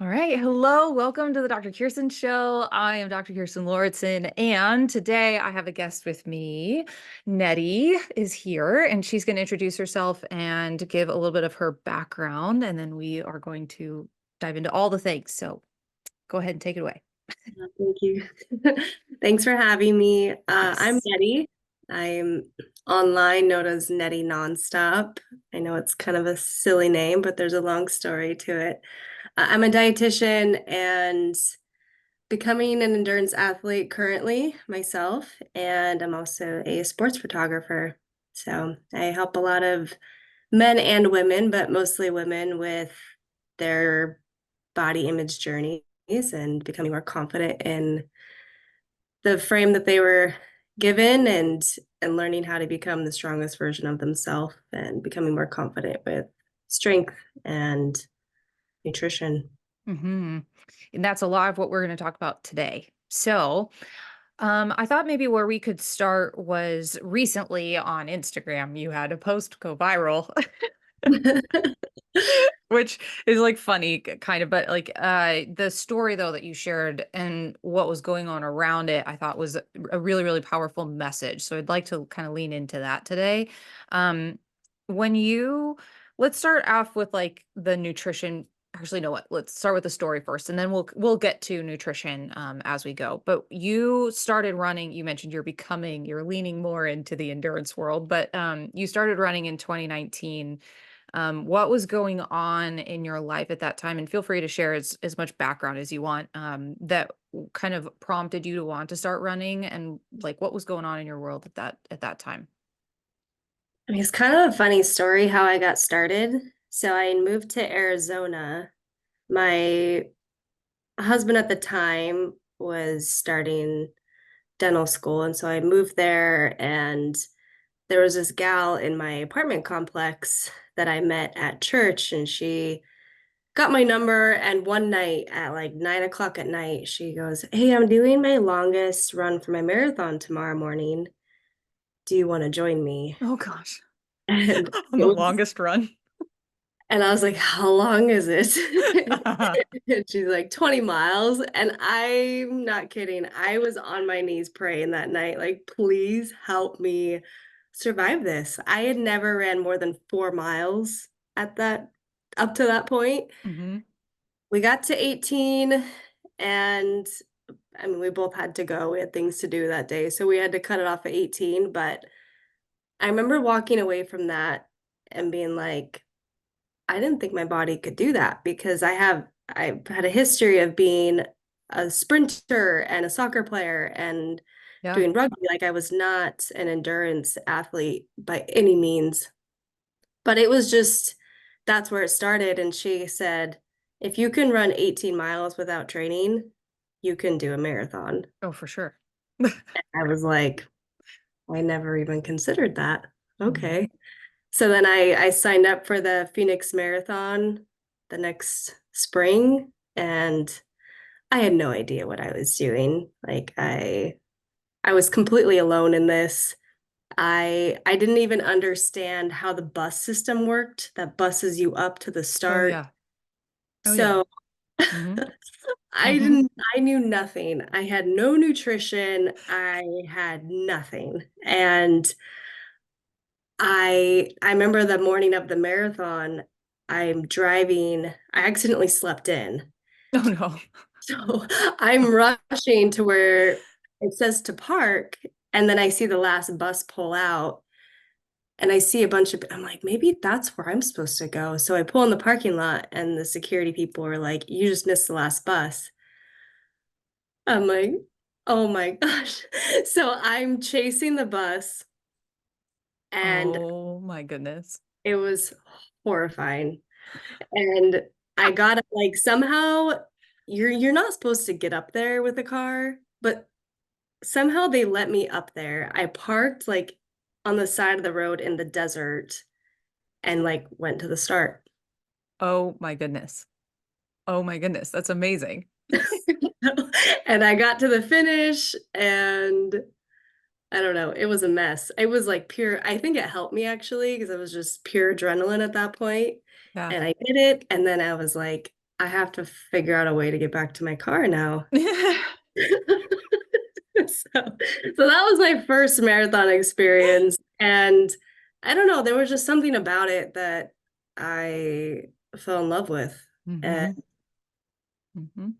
All right. Hello. Welcome to the Dr. Kirsten Show. I am Dr. Kirsten Lauritsen, and today I have a guest with me. Nettey is here, and she's going to introduce herself and give a little bit of her background, and then we are going to dive into all the things. So go ahead and take it away. Thank you. Thanks for having me. I'm Yes. Nettey. I'm online known as Nettey Nonstop. I know it's kind of a silly name, but there's a long story to it. I'm a dietitian and becoming an endurance athlete currently myself, and I'm also a sports photographer. So I help a lot of men and women, but mostly women with their body image journeys and becoming more confident in the frame that they were given and learning how to become the strongest version of themselves and becoming more confident with strength and nutrition. Mm-hmm. And that's a lot of what we're going to talk about today. So, I thought maybe where we could start was recently on Instagram, you had a post go viral. Which is like funny kind of, but like the story though that you shared and what was going on around it, I thought was a really, really powerful message. So I'd like to kind of lean into that today. Um, when you let's start off with like the nutrition. Actually, no, what? Let's start with the story first, and then we'll get to nutrition as we go. But you started running. You mentioned you're leaning more into the endurance world, but you started running in 2019. What was going on in your life at that time? And feel free to share as much background as you want, that kind of prompted you to want to start running and like what was going on in your world at that time. I mean, it's kind of a funny story how I got started. So I moved to Arizona. My husband at the time was starting dental school, and so I moved there and there was this gal in my apartment complex that I met at church, and she got my number. And one night at like 9 o'clock at night, she goes, "Hey, I'm doing my longest run for my marathon tomorrow morning. Do you want to join me?" Oh gosh. And On it the was, longest run. and I was like, "How long is it?" And she's like, 20 miles. And I'm not kidding. I was on my knees praying that night, like, please help me survive this. I had never ran more than 4 miles at that, up to that point. Hmm. We got to 18, and I mean, we both had to go. We had things to do that day. So we had to cut it off at 18. But I remember walking away from that and being like, I didn't think my body could do that because I've had a history of being a sprinter and a soccer player and Yeah. doing rugby. Like I was not an endurance athlete by any means, but it was just that's where it started. And she said, if you can run 18 miles without training, you can do a marathon. Oh, for sure. I was like, I never even considered that. Mhm. Okay. So then I signed up for the Phoenix Marathon the next spring, and I had no idea what I was doing. Like I was completely alone in this. I didn't even understand how the bus system worked that buses you up to the Oh start. yeah. Oh yeah. So Hmm. I Hmm. didn't I knew nothing. I had no nutrition. I had nothing. And I remember the morning of the marathon, I'm driving, I accidentally slept in. Oh no. So I'm rushing to where it says to park, and then I see the last bus pull out, and I see a bunch of, I'm like, maybe that's where I'm supposed to go. So I pull in the parking lot, and the security people are like, you just missed the last bus. I'm like, oh my gosh. So I'm chasing the bus, and Oh my goodness. it was horrifying. And I got like somehow you're not supposed to get up there with a car, but somehow they let me up there. I parked like on the side of the road in the desert and like went to the start. Oh my goodness. Oh my goodness. That's amazing. And I got to the finish, and I don't know, it was a mess. It was like pure, I think it helped me actually because it was just pure adrenaline at that point. Yeah. And I did it, and then I was like, I have to figure out a way to get back to my car now. So that was my first marathon experience. And I don't know, there was just something about it that I fell in love with. And Hmm. Hmm.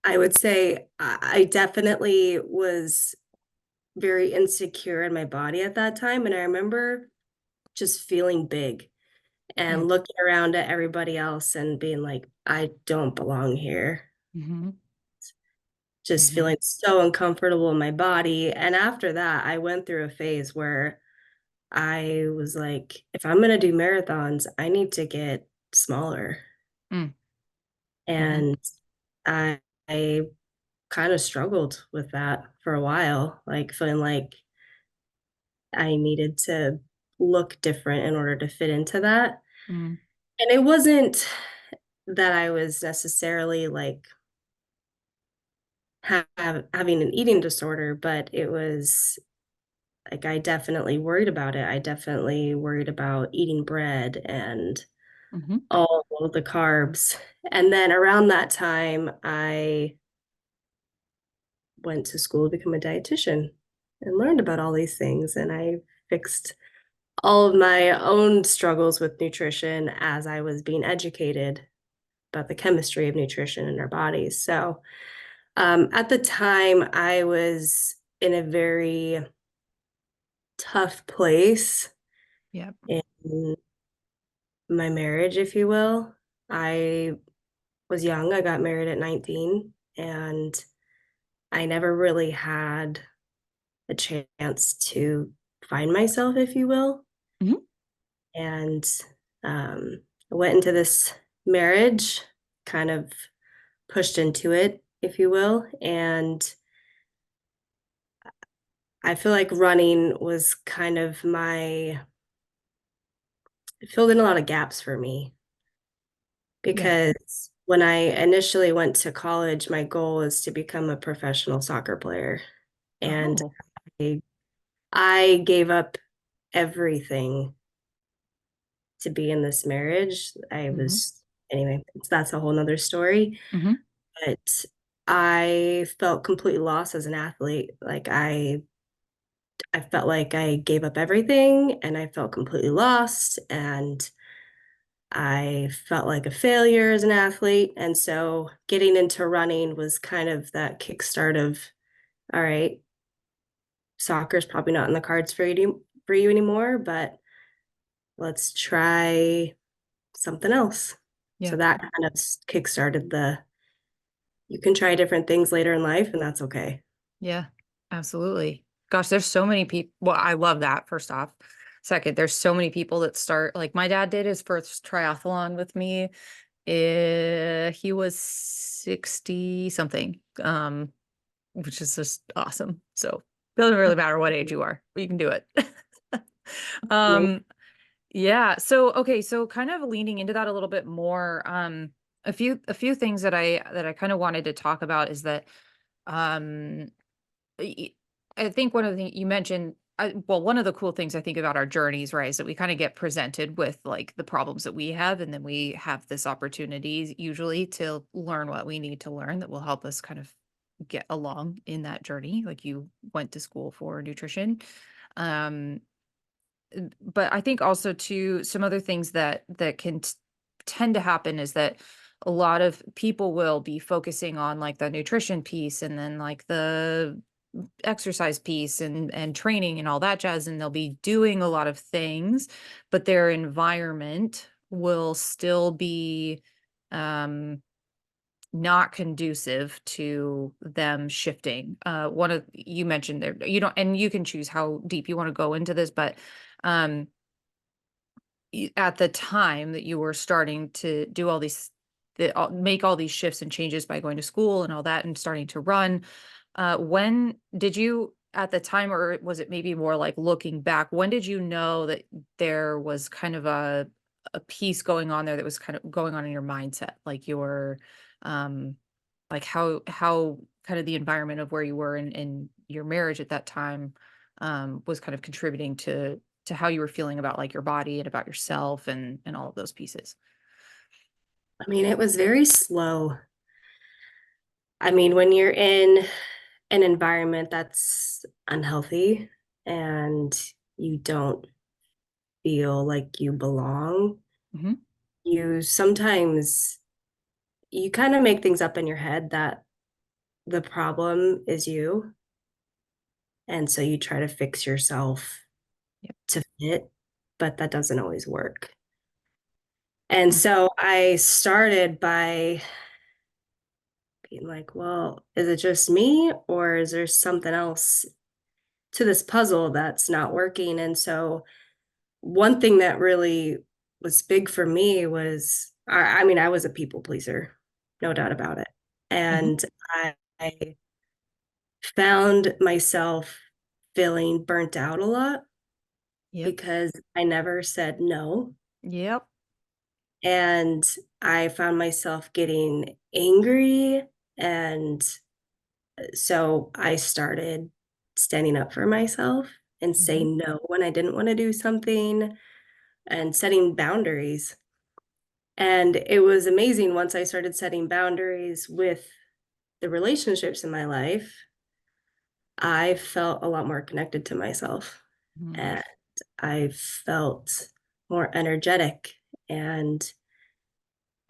I would say I definitely was very insecure in my body at that time. And I remember just feeling big and looking around at everybody else and being like, I don't belong here. Hmm. Just Hmm. feeling so uncomfortable in my body. And after that, I went through a phase where I was like, if I'm going to do marathons, I need to get smaller. Hmm. And I kind of struggled with that for a while, like feeling like I needed to look different in order to fit into that. Hmm. And it wasn't that I was necessarily like having an eating disorder, but it was like I definitely worried about it. I definitely worried about eating bread and Hmm. all of the carbs. And then around that time, I went to school to become a dietitian and learned about all these things. And I fixed all of my own struggles with nutrition as I was being educated about the chemistry of nutrition in our bodies. So at the time, I was in a very tough place Yeah. in my marriage, if you will. I was young. I got married at 19, and I never really had a chance to find myself, if you will. Hmm. And I went into this marriage, kind of pushed into it, if you will. And I feel like running was kind of it filled in a lot of gaps for me Yeah. because when I initially went to college, my goal was to become a professional soccer player. And Oh. I, I gave up everything to be in this marriage. Hmm. Anyway, that's a whole nother story. Hmm. But I felt completely lost as an athlete. I felt like I gave up everything and I felt completely lost and I felt like a failure as an athlete. And so getting into running was kind of that kickstart of, all right, soccer's probably not in the cards for you anymore, but let's try something else. Yeah. So that kind of kickstarted you can try different things later in life and that's okay. Yeah. Absolutely. Gosh, there's so many people. Well, I love that, first off. Second, there's so many people that start, like my dad did his first triathlon with me. He was 60 something, which is just awesome. So doesn't really matter what age you are, you can do it. Um, yeah. So okay, so kind of leaning into that a little bit more. A few things that I kind of wanted to talk about is that um y- I think one of the things you mentioned, well, one of the cool things I think about our journeys, right, is that we kind of get presented with like the problems that we have, and then we have this opportunity usually to learn what we need to learn that will help us kind of get along in that journey. Like you went to school for nutrition. Um, but I think also too, some other things that can tend to happen is that a lot of people will be focusing on like the nutrition piece and then like the exercise piece and training and all that jazz, and they'll be doing a lot of things, but their environment will still be um not conducive to them shifting. One of you mentioned there, you don't, and you can choose how deep you want to go into this, but um at the time that you were starting to do all these make all these shifts and changes by going to school and all that and starting to run, when did you at the time, or was it maybe more like looking back, when did you know that there was kind of a piece going on there that was kind of going on in your mindset, like your um like how kind of the environment of where you were in your marriage at that time was kind of contributing to how you were feeling about like your body and about yourself and all of those pieces? I mean, it was very slow. I mean, when you're in an environment that's unhealthy and you don't feel like you belong, Hmm. you sometimes you kind of make things up in your head that the problem is you. And so you try to fix yourself Yep. to fit, but that doesn't always work. And Mm. so I started by being like, well, is it just me or is there something else to this puzzle that's not working? And so one thing that really was big for me was I mean, I was a people pleaser, no doubt about it. Hmm. And I found myself feeling burnt out a lot Yep. because I never said no. Yep. And I found myself getting angry. And so I started standing up for myself and Hmm. saying no when I didn't want to do something and setting boundaries. And it was amazing once I started setting boundaries with the relationships in my life, I felt a lot more connected to myself Hmm. and I felt more energetic and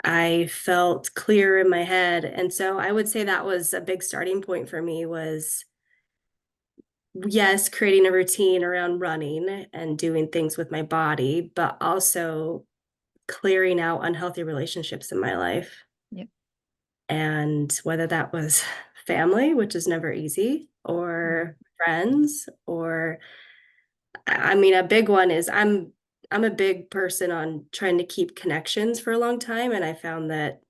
I felt clear in my head. And so I would say that was a big starting point for me was yes, creating a routine around running and doing things with my body, but also clearing out unhealthy relationships in my life. Yep. And whether that was family, which is never easy, Mhm. or friends, or I mean, a big one is I'm a big person on trying to keep connections for a long time. And I found that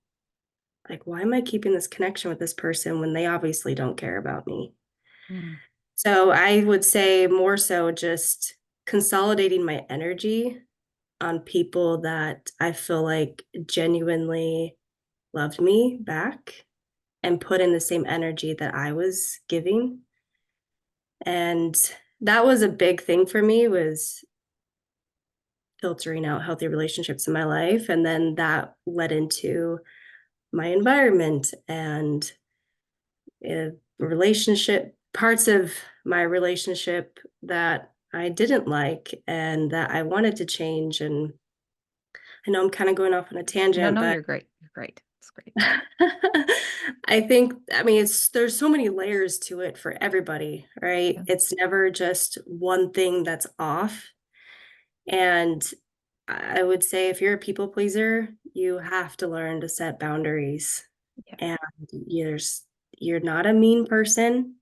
like, why am I keeping this connection with this person when they obviously don't care about me? Mm. So I would say more so just consolidating my energy on people that I feel like genuinely loved me back and put in the same energy that I was giving. And that was a big thing for me was filtering out healthy relationships in my life. And then that led into my environment and relationship parts of my relationship that I didn't like and that I wanted to change. And I know I'm kind of going off on a No, tangent, no, but you're great. You're great. It's great. I think, I mean, there's so many layers to it for everybody, right? Yeah. It's never just one thing that's off. And I would say if you're a people pleaser, you have to learn to set boundaries. Yeah. And you're not a mean person.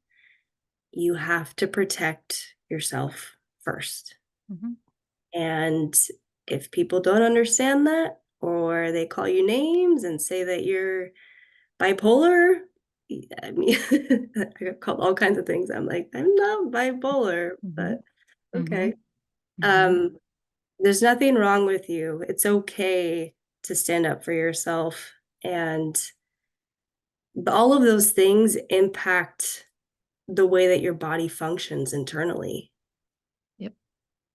You have to protect yourself first. Hmm. And if people don't understand that, or they call you names and say that you're bipolar, I mean, I got called all kinds of things. I'm like, I'm not bipolar, Hmm. but Hmm. okay. Hmm. Um, there's nothing wrong with you. It's okay to stand up for yourself. And all of those things impact the way that your body functions internally. Yep.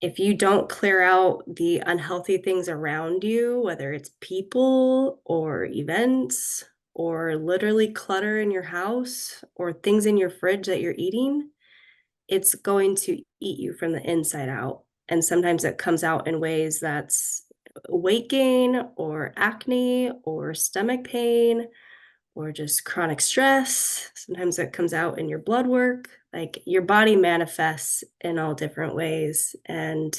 If you don't clear out the unhealthy things around you, whether it's people or events or literally clutter in your house or things in your fridge that you're eating, it's going to eat you from the inside out. And sometimes it comes out in ways that's weight gain or acne or stomach pain or just chronic stress. Sometimes it comes out in your blood work. Like your body manifests in all different ways. And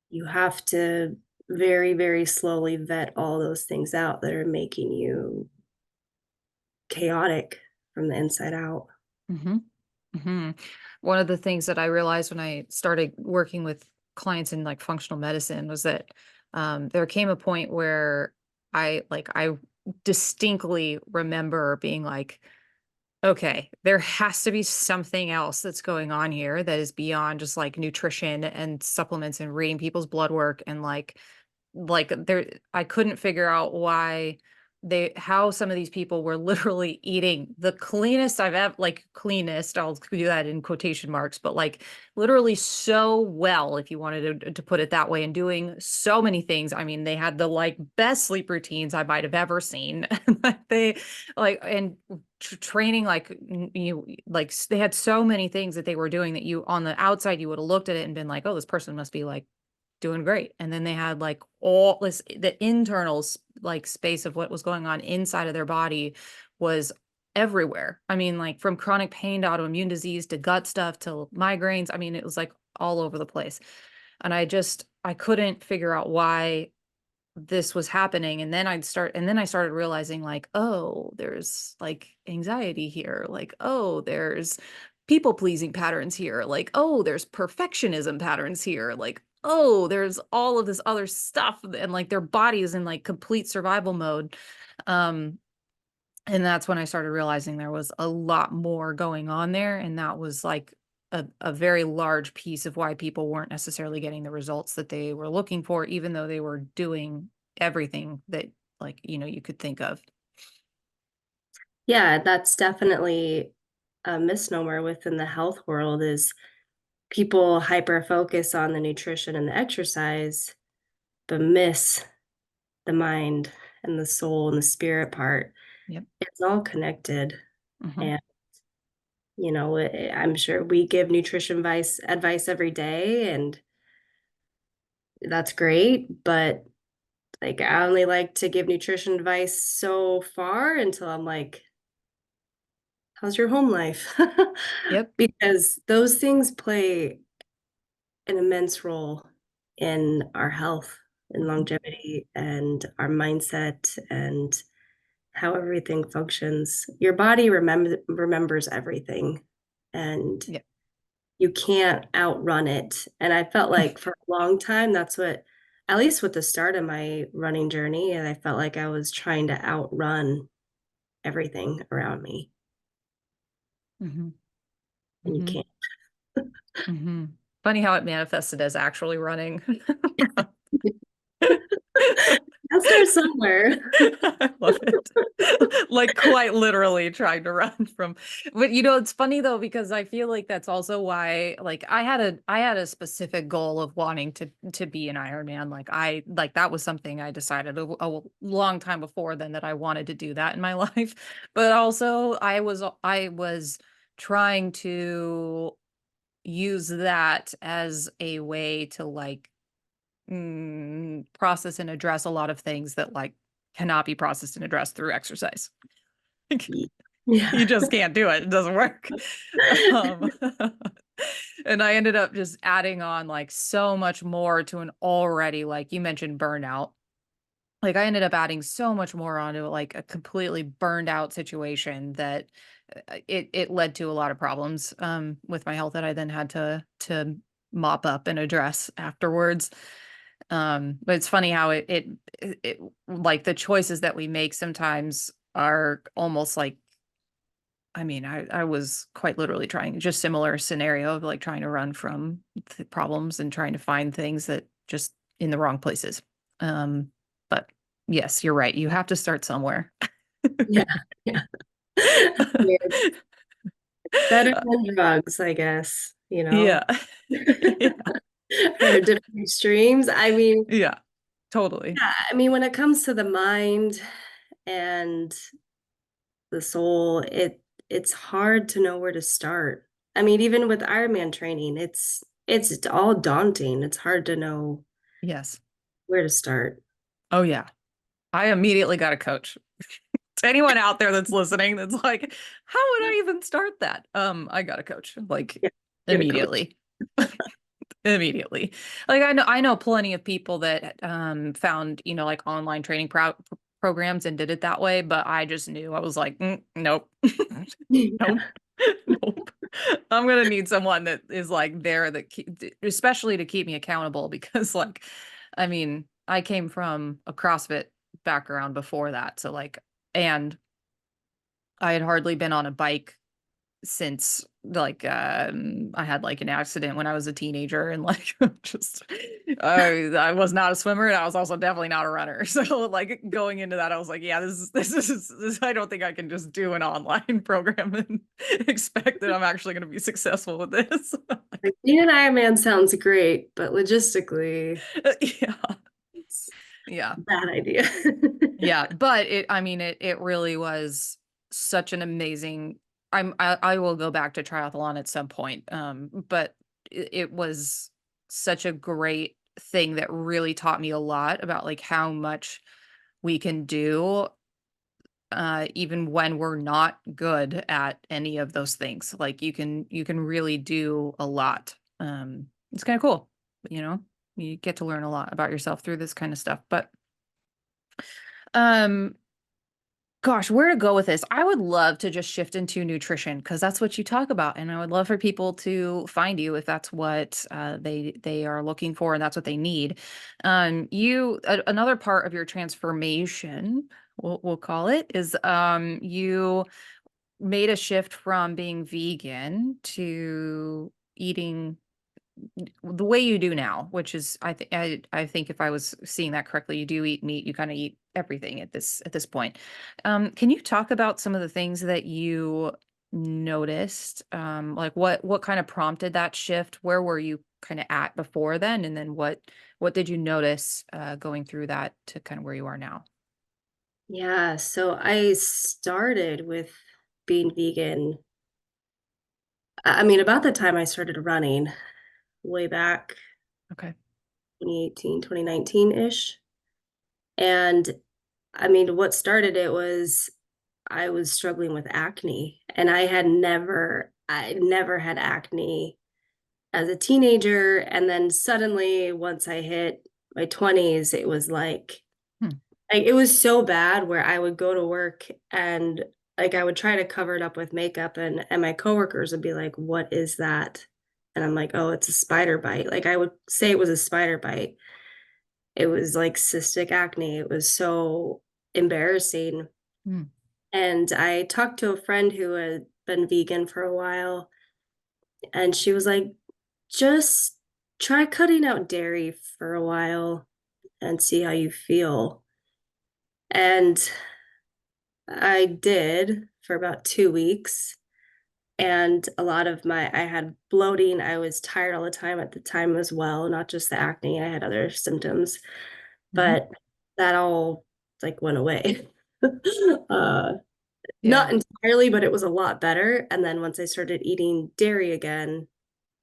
you have to very, very slowly vet all those things out that are making you chaotic from the inside out. Hmm. Hmm. One of the things that I realized when I started working with clients in like functional medicine was that there came a point where I distinctly remember being like, okay, there has to be something else that's going on here that is beyond just like nutrition and supplements and reading people's blood work and like there I couldn't figure out why how some of these people were literally eating the cleanest I've ever, like cleanest, I'll do that in quotation marks, but like literally so well, if you wanted to put it that way, and doing so many things. I mean, they had the like best sleep routines I might have ever seen. They like, and training, like you, like they had so many things that they were doing that you on the outside, you would have looked at it and been like, oh, this person must be like doing great. And then they had like all this, the internal like space of what was going on inside of their body was everywhere. I mean, like from chronic pain to autoimmune disease to gut stuff to migraines. I mean, it was like all over the place. And I couldn't figure out why this was happening. And then I started realizing like, oh, there's like anxiety here. Like, oh, there's people pleasing patterns here. Like, oh, there's perfectionism patterns here. Like, oh, there's all of this other stuff. And like their body is in like complete survival mode. Um, and that's when I started realizing there was a lot more going on there. And that was like a very large piece of why people weren't necessarily getting the results that they were looking for, even though they were doing everything that like, you could think of. Yeah, that's definitely a misnomer within the health world is people hyper focus on the nutrition and the exercise, but miss the mind and the soul and the spirit part. Yep. It's all connected. Hmm. And, I'm sure we give nutrition advice every day, and that's great. But like, I only like to give nutrition advice so far until I'm like, how's your home life? Yep. Because those things play an immense role in our health and Hmm. longevity and our mindset and how everything functions. Your body remembers everything, and Yep. you can't outrun it. And I felt like for a long time, that's what, at least with the start of my running journey, and I felt like I was trying to outrun everything around me, Hmm. and you Hmm. can't. Hmm. Funny how it manifested as actually running. I'll start somewhere. I love it. Like quite literally trying to run from, but it's funny though, because I feel like that's also why, like I had a specific goal of wanting to be an Ironman. Like that was something I decided a long time before then that I wanted to do that in my life. But also I was trying to use that as a way to like process and address a lot of things that like cannot be processed and addressed through exercise. Yeah. You just can't do it. It doesn't work. Um, and I ended up just adding on like so much more to an already, like you mentioned, burnout. Like I ended up adding so much more onto like a completely burned out situation that it led to a lot of problems with my health that I then had to mop up and address afterwards. But it's funny how it like the choices that we make sometimes are almost like, I mean, I was quite literally trying just similar scenario of like trying to run from the problems and trying to find things that just in the wrong places. But yes, you're right. You have to start somewhere. Yeah. Yeah. It's better than drugs, I guess, Yeah. Yeah. for different extremes. Yeah, totally. Yeah, I mean, when it comes to the mind and the soul, it's hard to know where to start. I mean, even with Ironman training, it's all daunting. It's hard to know Yes. where to start. Oh yeah. I immediately got a coach. To anyone out there that's listening that's like, how would I even start that? I got a coach like Yeah, get a coach. immediately. Immediately. Like I know plenty of people that found, like online training programs and did it that way, but I just knew I was like, nope. Nope. Nope. I'm gonna need someone that is like there that especially to keep me accountable because like I mean, I came from a CrossFit background before that. So like and I had hardly been on a bike since like I had like an accident when I was a teenager, and like just I was not a swimmer, and I was also definitely not a runner. So like going into that, I was like, yeah, this I don't think I can just do an online program and expect that I'm actually going to be successful with this. Like, being an Ironman sounds great, but logistically, Yeah. it's Yeah. a bad idea. Yeah, but I mean, it really was such an amazing. I will go back to triathlon at some point. But it was such a great thing that really taught me a lot about like how much we can do, even when we're not good at any of those things. Like you can really do a lot. It's kind of cool, you know. You get to learn a lot about yourself through this kind of stuff. But um gosh, where to go with this? I would love to just shift into nutrition because that's what you talk about, and I would love for people to find you if that's what they are looking for and that's what they need. Another part of your transformation, we'll call it, is you made a shift from being vegan to eating the way you do now, which is I think if I was seeing that correctly, you do eat meat, you kind of eat everything at this point. Can you talk about some of the things that you noticed? Like what kind of prompted that shift? Where were you kind of at before then? And then what did you notice going through that to kind of where you are now? Yeah, so I started with being vegan. I mean, about the time I started running, way back Okay. 2018, 2019-ish. And I mean, what started it was I was struggling with acne, and I never had acne as a teenager. And then suddenly, once I hit my 20s, it was Hmm. like it was so bad where I would go to work and like I would try to cover it up with makeup, and my coworkers would be like, "What is that?" And I'm like, "Oh, it's a spider bite." Like I would say it was a spider bite. It was like cystic acne. It was so embarrassing. Hmm. And I talked to a friend who had been vegan for a while, and she was like, just try cutting out dairy for a while and see how you feel. And I did for about 2 weeks. And a lot of I had bloating. I was tired all the time at the time as well, not just the acne. I had other symptoms, Hmm. but that all like went away. uh, Yeah. Not entirely, but it was a lot better. And then once I started eating dairy again,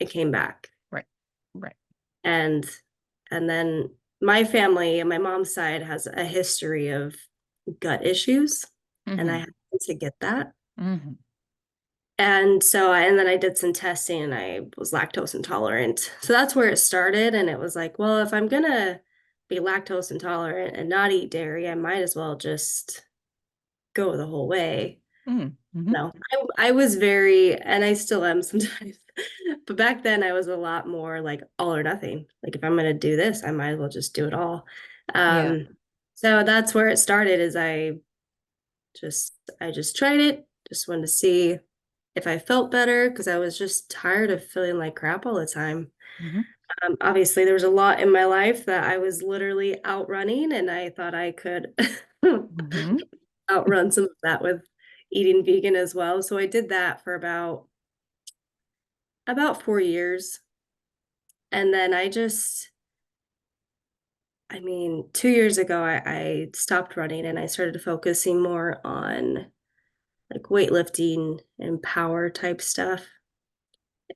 it came back. Right. Right. And and then my family and my mom's side has a history of gut issues, and I Hmm. happened to get that. Hmm. And so and then I did some testing and I was lactose intolerant. So that's where it started. And it was like, well, if I'm gonna be lactose intolerant and not eat dairy, I might as well just go the whole way. Hmm. Hmm. No, I was very, and I still am sometimes, but back then I was a lot more like all or nothing. Like if I'm gonna do this, I might as well just do it all. Yeah. Um, so that's where it started. Is I just tried it, just wanted to see if I felt better because I was just tired of feeling like crap all the time. Hmm. Obviously, there was a lot in my life that I was literally outrunning, and I thought I could Hmm. outrun some of that with eating vegan as well. So I did that for about 4 years. And then I mean, 2 years ago, I stopped running and I started focusing more on like weightlifting and power type stuff.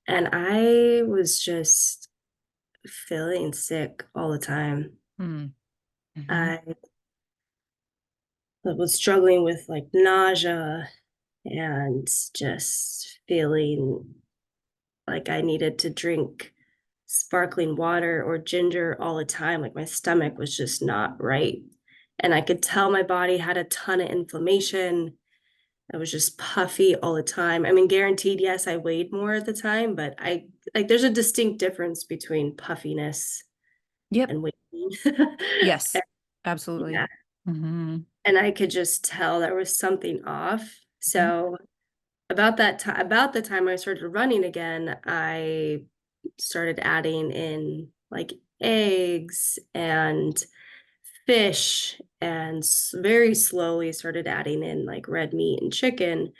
And I was just feeling sick all the time. Hmm. Hmm. I was struggling with like nausea and just feeling like I needed to drink sparkling water or ginger all the time. Like my stomach was just not right. And I could tell my body had a ton of inflammation. I was just puffy all the time. I mean, guaranteed, yes, I weighed more at the time, but I like there's a distinct difference between puffiness Yep. and weight Yes, absolutely. yeah. Mhm, And I could just tell there was something off. mhm, So about the time I started running again, I started adding in like eggs and fish and very slowly started adding in like red meat and chicken.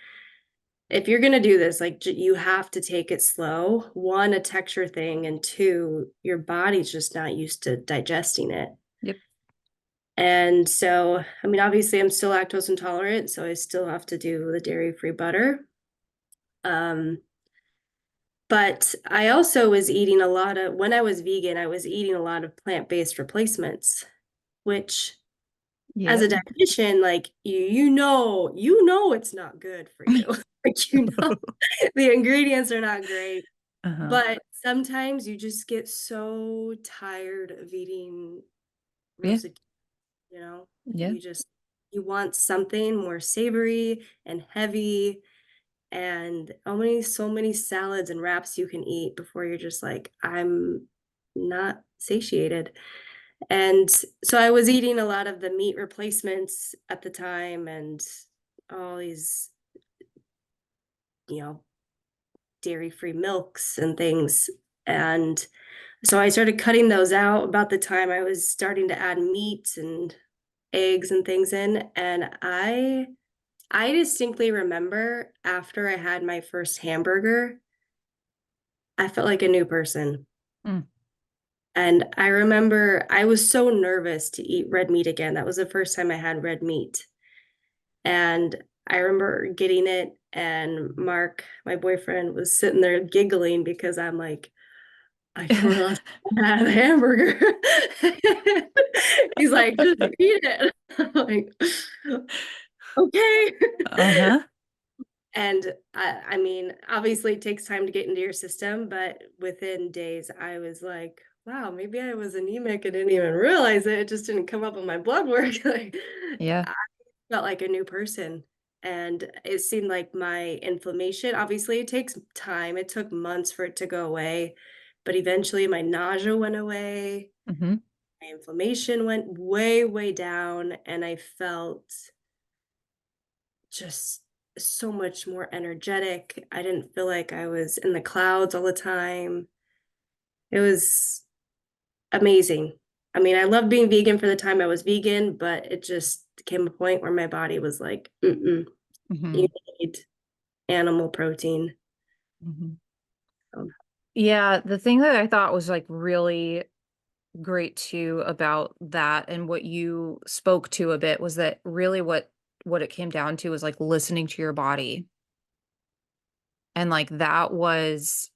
If you're going to do this, like you have to take it slow. One, a texture thing, and two, your body's just not used to digesting it. Yep. And so, I mean, obviously, I'm still lactose intolerant, so I still have to do the dairy-free butter. Um, but I also was eating a lot of, when I was vegan, I was eating a lot of plant-based replacements, which as a Yep. dietitian, like you know it's not good for you. Like the ingredients are not great. Uh-huh. But sometimes you just get so tired of eating Yeah. roasted, you know, Yeah. you just you want something more savory and heavy and so many salads and wraps you can eat before you're just like, I'm not satiated. And so I was eating a lot of the meat replacements at the time and all these, you know, dairy-free milks and things. And so I started cutting those out about the time I was starting to add meat and eggs and things in. And I distinctly remember after I had my first hamburger, I felt like a new person. Mm. And I remember I was so nervous to eat red meat again. That was the first time I had red meat. And I remember getting it, and Mark, my boyfriend, was sitting there giggling because I'm like, I never thought I had a hamburger. He's like, just eat it. I'm like, okay. Uh-huh. And I mean, obviously it takes time to get into your system, but within days, I was like, wow, maybe I was anemic and didn't even realize it. It just didn't come up on my blood work. Like, Yeah. I felt like a new person. And it seemed like my inflammation, obviously, it takes time. It took months for it to go away, but eventually my nausea went away. Mm-hmm. My inflammation went way, way down, and I felt just so much more energetic. I didn't feel like I was in the clouds all the time. It was amazing. I mean, I loved being vegan for the time I was vegan, but it just came a point where my body was like, mm-mm, Mm-hmm. you need animal protein. Mm-hmm. So, Yeah, the thing that I thought was like really great too about that and what you spoke to a bit was that really what it came down to was like listening to your body. And like that was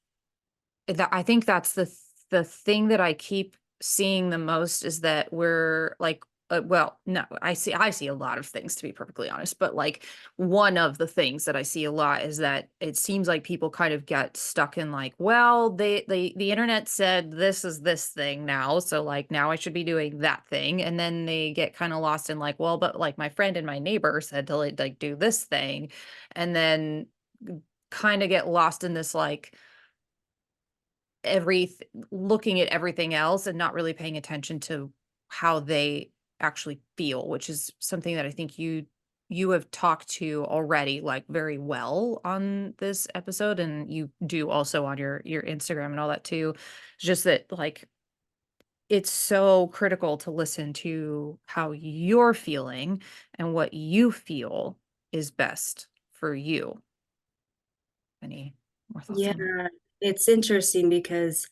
that I think that's the thing that I keep seeing the most is that we're like well, no, I see a lot of things to be perfectly honest, but like one of the things that I see a lot is that it seems like people kind of get stuck in like, well, the internet said this is this thing now, so like now I should be doing that thing, and then they get kind of lost in like, well, but like my friend and my neighbor said to like do this thing, and then kind of get lost in this like every looking at everything else and not really paying attention to how they actually feel, which is something that I think you have talked to already like very well on this episode, and you do also on your Instagram and all that too. It's just that like it's so critical to listen to how you're feeling and what you feel is best for you. Any more thoughts yeah, on that? it's interesting because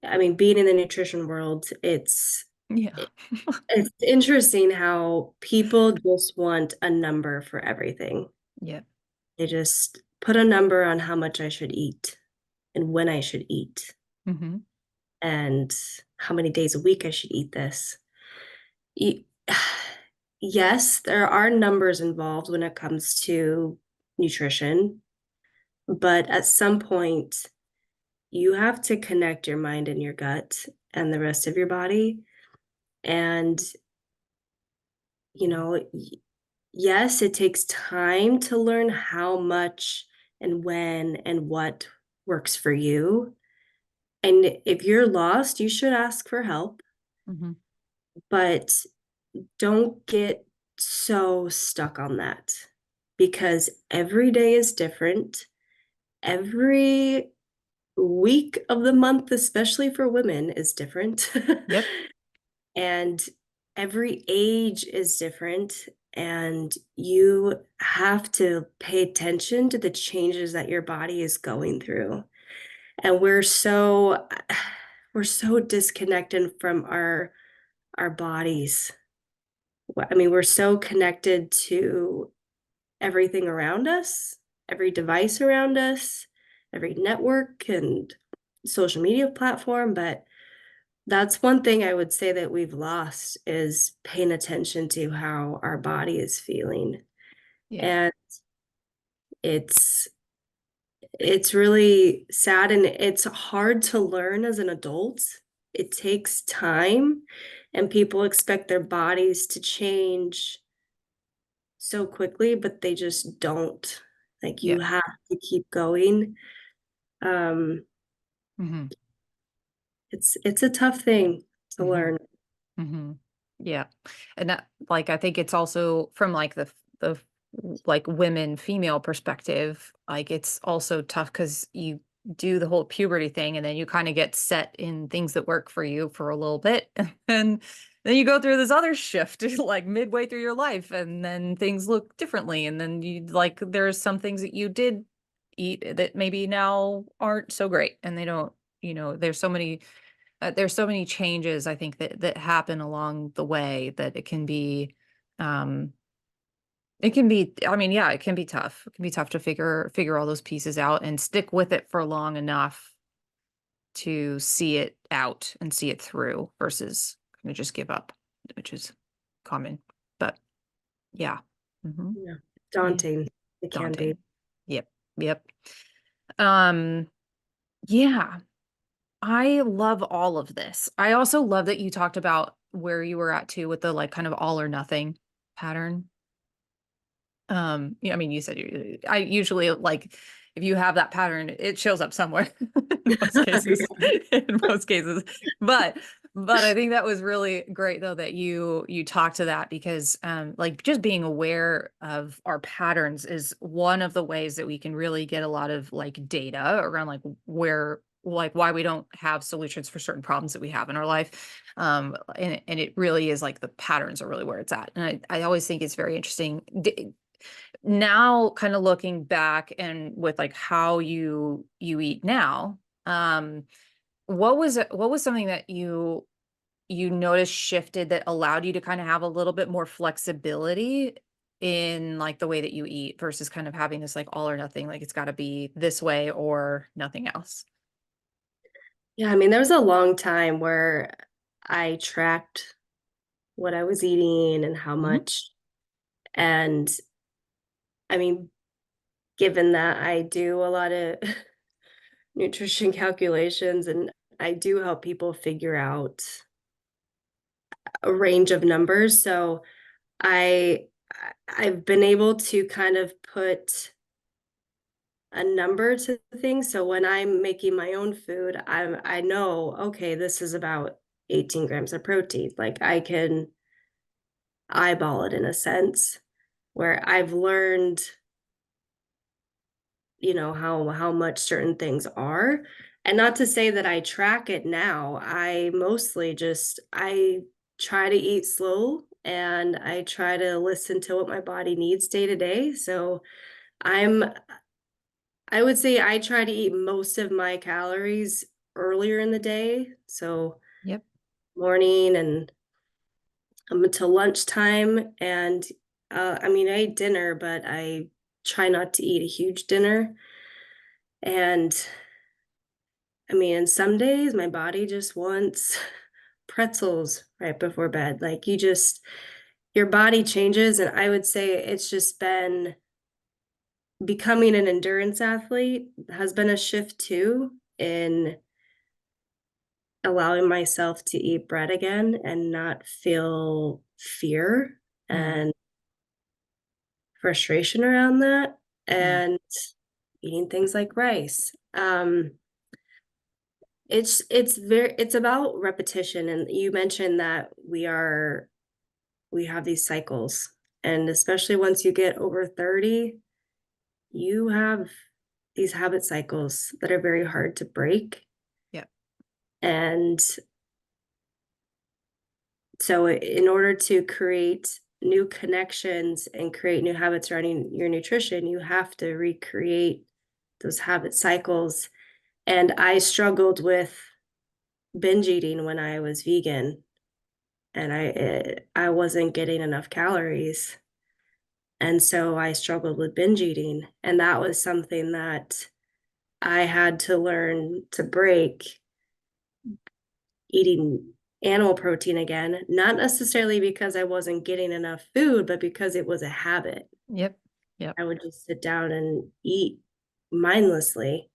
I mean, being in the nutrition world, Yeah. it's interesting how people just want a number for everything. Yeah. They just put a number on how much I should eat and when I should eat Hmm. and how many days a week I should eat this. Y- Yes, there are numbers involved when it comes to nutrition, but at some point, you have to connect your mind and your gut and the rest of your body. And, you know, yes, it takes time to learn how much and when and what works for you. And if you're lost, you should ask for help, Hmm. but don't get so stuck on that. because every day is different. Every week of the month, especially for women, is different. Yep. And every age is different. And you have to pay attention to the changes that your body is going through. And we're so disconnected from our bodies. I mean, we're so connected to everything around us, every device around us, every network and social media platform. But that's one thing I would say that we've lost is paying attention to how our body is feeling. Yeah. And it's it's really sad and it's hard to learn as an adult. It takes time and people expect their bodies to change so quickly, but they just don't. Like you Yeah. have to keep going. Um, Hmm. it's a tough thing to Hmm. learn. Hmm. Yeah. And that, like, I think it's also from like the like women female perspective, like it's also tough because you do the whole puberty thing and then you kind of get set in things that work for you for a little bit. And then you go through this other shift like midway through your life and then things look differently. And then you like there's some things that you did eat that maybe now aren't so great and they don't, there's so many changes I think that happen along the way that um it can be, I mean, yeah, it can be tough. It can be tough to figure all those pieces out and stick with it for long enough to see it out and see it through versus kind of just give up, which is common. But yeah. Hmm. Yeah, Yeah. daunting. It can be. Daunting. Yep. Yep. Um, yeah. I love all of this. I also love that you talked about where you were at too with the like kind of all or nothing pattern. Yeah, I mean, you said I usually like if you have that pattern, it shows up somewhere in most cases, in most cases. But but I think that was really great though that you talked to that because like just being aware of our patterns is one of the ways that we can really get a lot of like data around like where like why we don't have solutions for certain problems that we have in our life. And it really is like the patterns are really where it's at. And I always think it's very interesting now kind of looking back and with like how you eat now. What was something that you noticed shifted that allowed you to kind of have a little bit more flexibility in like the way that you eat versus kind of having this like all or nothing, like it's got to be this way or nothing else. Yeah, I mean, there was a long time where I tracked what I was eating and how Hmm. much. And I mean, given that I do a lot of nutrition calculations and I do help people figure out a range of numbers. So I I've been able to kind of put a number to things. So when I'm making my own food, I know, okay, this is about 18 grams of protein. Like I can eyeball it in a sense where I've learned, how much certain things are. And not to say that I track it now. I mostly just I try to eat slow and I try to listen to what my body needs day to day. So I'm I would say I try to eat most of my calories earlier in the day. So Yep. morning and until lunchtime. And I mean, I eat dinner, but I try not to eat a huge dinner. And I mean, and some days my body just wants pretzels right before bed. Like your body changes. And I would say it's just been becoming an endurance athlete has been a shift too in allowing myself to eat bread again and not feel fear Mm, and frustration around that mm, and eating things like rice. It's about repetition and you mentioned that we have these cycles And especially once you get over 30, you have these habit cycles that are very hard to break. Yeah. And so, in order to create new connections and create new habits around your nutrition, you have to recreate those habit cycles. And I struggled with binge eating when I was vegan, and I wasn't getting enough calories. And so I struggled with binge eating, and that was something that I had to learn to break, eating animal protein again, not necessarily because I wasn't getting enough food, but because it was a habit. Yep. Yep. I would just sit down and eat mindlessly.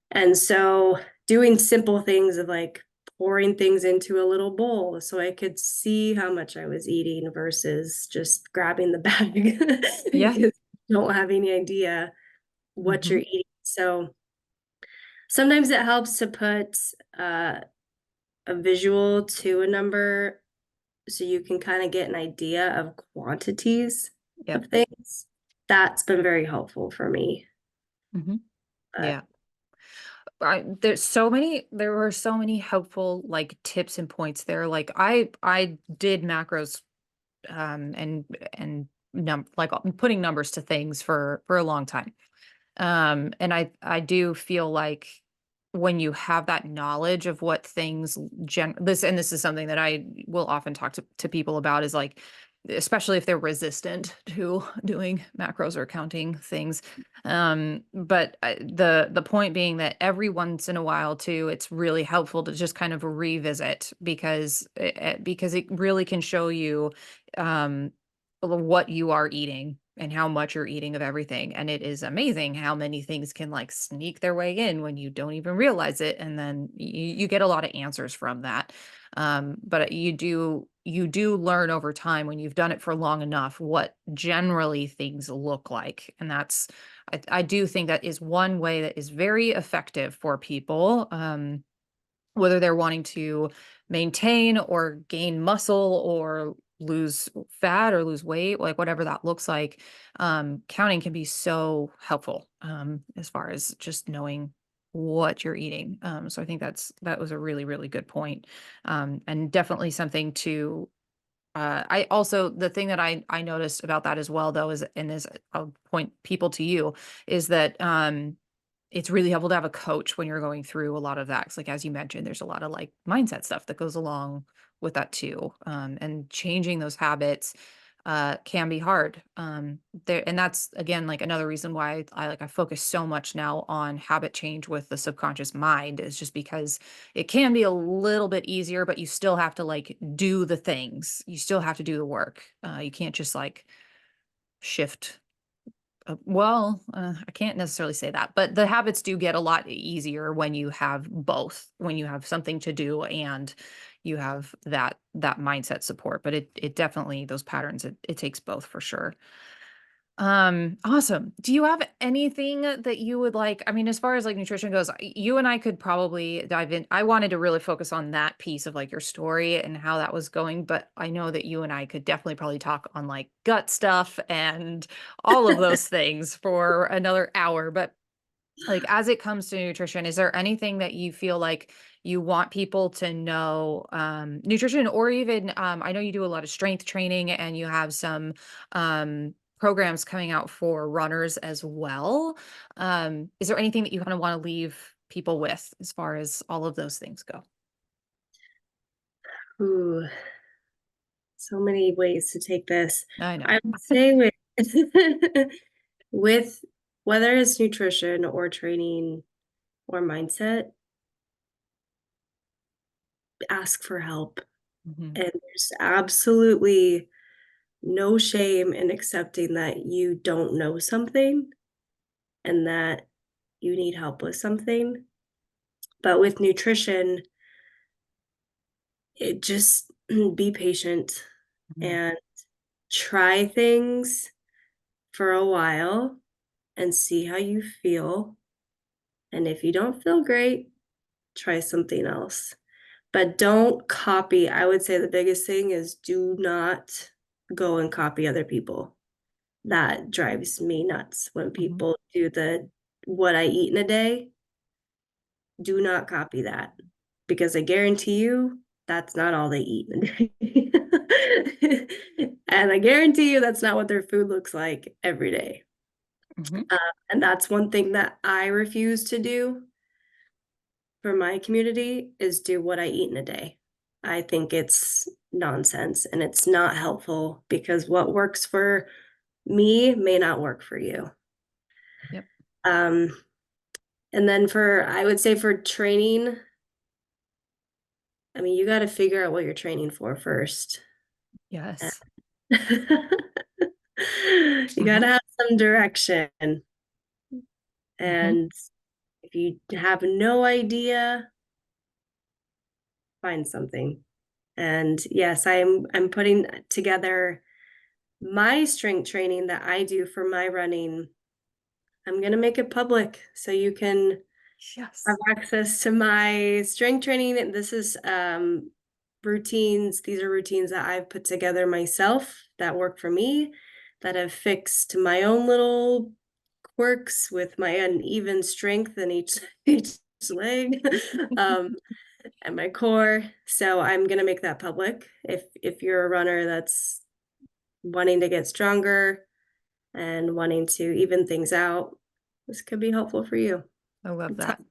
And so doing simple things of like pouring things into a little bowl so I could see how much I was eating versus just grabbing the bag Yeah. because you don't have any idea what Hmm. you're eating. So sometimes it helps to put a visual to a number so you can kind of get an idea of quantities Yep. of things. That's been very helpful for me. Hmm. But Yeah. There were so many helpful like tips and points there. Like I did macros, and like putting numbers to things for a long time. And I do feel like when you have that knowledge of what things this is something that I will often talk to people about, is like, especially if they're resistant to doing macros or counting things. But the point being that every once in a while too, it's really helpful to just kind of revisit, because it really can show you um what you are eating and how much you're eating of everything. And it is amazing how many things can like sneak their way in when you don't even realize it. And then you get a lot of answers from that. But you do learn over time when you've done it for long enough what generally things look like. And I do think that is one way that is very effective for people. Whether they're wanting to maintain or gain muscle or lose fat or lose weight, like whatever that looks like, counting can be so helpful, as far as just knowing what you're eating. So I think that was a really, really good point. And definitely something to I also the thing that I noticed about that as well though is I'll point people to you, is that it's really helpful to have a coach when you're going through a lot of that. 'Cause like, as you mentioned, there's a lot of like mindset stuff that goes along with that too. And changing those habits can be hard. And that's again like another reason why I focus so much now on habit change with the subconscious mind, is just because it can be a little bit easier, but you still have to like do the things. You still have to do the work. You can't just like shift. I can't necessarily say that, but the habits do get a lot easier when you have both, when you have something to do and you have that mindset support. But it definitely, those patterns, it takes both for sure. Awesome. Do you have anything that you would like? I mean, as far as like nutrition goes, you and I could probably dive in. I wanted to really focus on that piece of like your story and how that was going, but I know that you and I could definitely probably talk on like gut stuff and all of those things for another hour. But like, as it comes to nutrition, is there anything that you feel like you want people to know, nutrition, or even, I know you do a lot of strength training and you have some programs coming out for runners as well. Is there anything that you kind of want to leave people with as far as all of those things go? ooh, so many ways to take this. I know. I would say with with whether it's nutrition or training or mindset, ask for help. Hmm. And there's absolutely no shame in accepting that you don't know something and that you need help with something. But with nutrition, it just be patient Hmm. and try things for a while and see how you feel. And if you don't feel great, try something else. But don't copy. I would say the biggest thing is do not go and copy other people. That drives me nuts when Mhm. people do the what I eat in a day. Do not copy that because I guarantee you that's not all they eat in a day. And I guarantee you that's not what their food looks like every day. Mhm. And that's one thing that I refuse to do for my community is do what I eat in a day. I think it's nonsense and it's not helpful because what works for me may not work for you. Yep. Um, and then I would say for training, I mean, you got to figure out what you're training for first. Yes. You got to Mhm. have some direction. Mhm. And if you have no idea, find something. And yes, I'm putting together my strength training that I do for my running. I'm going to make it public so you can have Yes. access to my strength training. And this is routines. These are routines that I've put together myself that work for me, that have fixed my own little quirks with my uneven strength in each leg. And my core. So I'm gonna make that public. If you're a runner that's wanting to get stronger and wanting to even things out, this could be helpful for you. I love It's that.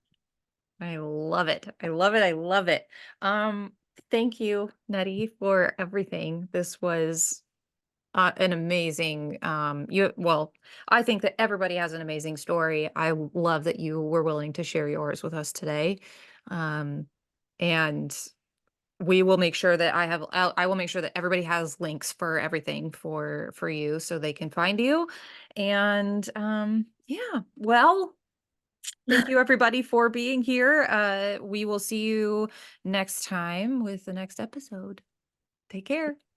I love it. I love it. I love it. Um, Thank you, Nettie, for everything. This was an amazing, I think that everybody has an amazing story. I love that you were willing to share yours with us today. Um, and we will make sure that I will make sure that everybody has links for everything for you so they can find you. And yeah, well, thank you everybody for being here. We will see you next time with the next episode. Take care.